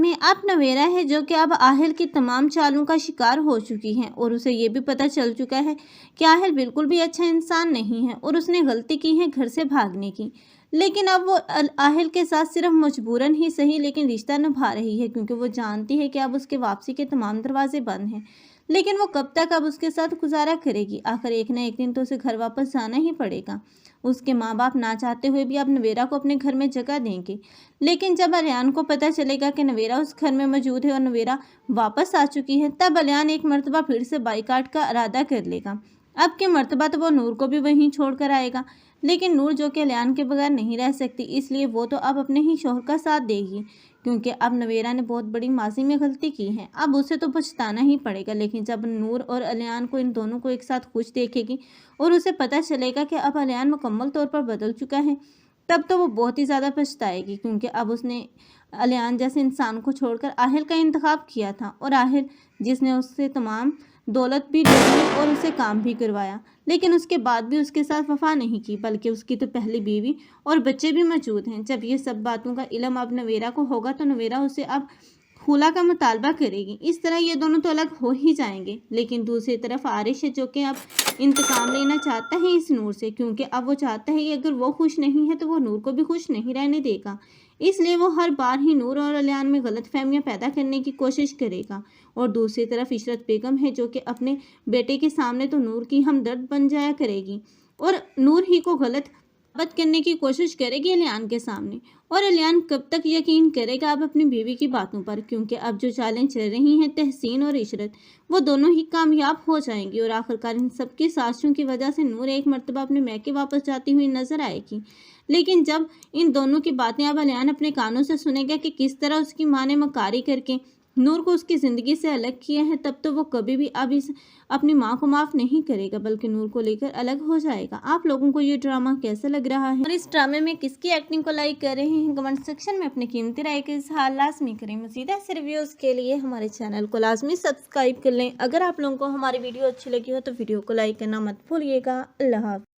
में अब नवेरा है जो कि अब आहिल की तमाम चालों का शिकार हो चुकी है और उसे ये भी पता चल चुका है कि आहिल बिल्कुल भी अच्छा इंसान नहीं है और उसने गलती की है घर से भागने की। लेकिन अब वो आहिल के साथ सिर्फ मजबूरन ही सही लेकिन रिश्ता निभा रही है, क्योंकि वो जानती है कि अब उसके वापसी के तमाम दरवाजे बंद हैं। लेकिन वो कब तक अब उसके साथ गुजारा करेगी? आखिर एक ना एक दिन तो उसे घर वापस जाना ही पड़ेगा। उसके माँ बाप ना चाहते हुए भी अब नवेरा को अपने घर में जगह देंगे। लेकिन जब अलियान को पता चलेगा कि नवेरा उस घर में मौजूद है और नवेरा वापस आ चुकी है, तब अलियान एक मर्तबा फिर से बाइकाट का इरादा कर लेगा। अब की मर्तबा तो वो नूर को भी वहीं छोड़ कर आएगा, लेकिन नूर जो कि अलियान के बगैर नहीं रह सकती, इसलिए वो तो अब अपने ही शौहर का साथ देगी, क्योंकि अब नवेरा ने बहुत बड़ी माजी में गलती की है। अब उसे तो पछताना ही पड़ेगा। लेकिन जब नूर और अलियान को इन दोनों को एक साथ खुश देखेगी और उसे पता चलेगा कि अब अलियान मुकम्मल तौर पर बदल चुका है, तब तो वो बहुत ही ज़्यादा पछताएगी, क्योंकि अब उसने अलियान जैसे इंसान को छोड़कर आहिल का इंतखाब किया था और आहिल जिसने उससे तमाम दौलत भी दी और उसे काम भी करवाया, लेकिन उसके बाद भी उसके साथ वफा नहीं की, बल्कि उसकी तो पहली बीवी और बच्चे भी मौजूद हैं। जब ये सब बातों का इल्म अब नवेरा को होगा तो नवेरा उसे अब खुला का मुतालबा करेगी। इस तरह ये दोनों तो अलग हो ही जाएंगे। लेकिन दूसरी तरफ आरिश है जो कि अब इंतकाम लेना चाहता है इस नूर से, क्योंकि अब वो चाहता है कि अगर वो खुश नहीं है तो वो नूर को भी खुश नहीं रहने देगा। इसलिए वो हर बार ही नूर और अलियान में गलत फहमियाँ पैदा करने की कोशिश करेगा। और दूसरी तरफ इशरत बेगम है जो कि अपने बेटे के सामने तो नूर की हमदर्द बन जाया करेगी और नूर ही को गलत साबित करने की कोशिश करेगी अलियान के सामने। और अलियान कब तक यकीन करेगा अब अपनी बीवी की बातों पर, क्योंकि अब जो चालें चल रही हैं तहसीन और इशरत, वो दोनों ही कामयाब हो जाएंगी और आखिरकार इन सबकी साजिशों की वजह से नूर एक मर्तबा अपने मैके वापस जाती हुई नजर आएगी। लेकिन जब इन दोनों की बातें अब अलियान अपने कानों से सुनेगा कि किस तरह उसकी माँ ने मकारी करके नूर को उसकी ज़िंदगी से अलग किया है, तब तो वो कभी भी अब इस अपनी माँ को माफ़ नहीं करेगा, बल्कि नूर को लेकर अलग हो जाएगा। आप लोगों को ये ड्रामा कैसा लग रहा है और इस ड्रामे में किसकी एक्टिंग को लाइक कर रहे हैं? कमेंट सेक्शन में अपनी कीमती राय का इज़हार लाजमी करें। मज़ीद ऐसे रिव्यूज़ के लिए हमारे चैनल को लाजमी सब्सक्राइब कर लें। अगर आप लोगों को हमारी वीडियो अच्छी लगी हो तो वीडियो को लाइक करना मत भूलिएगा। अल्लाह हाफ़िज़।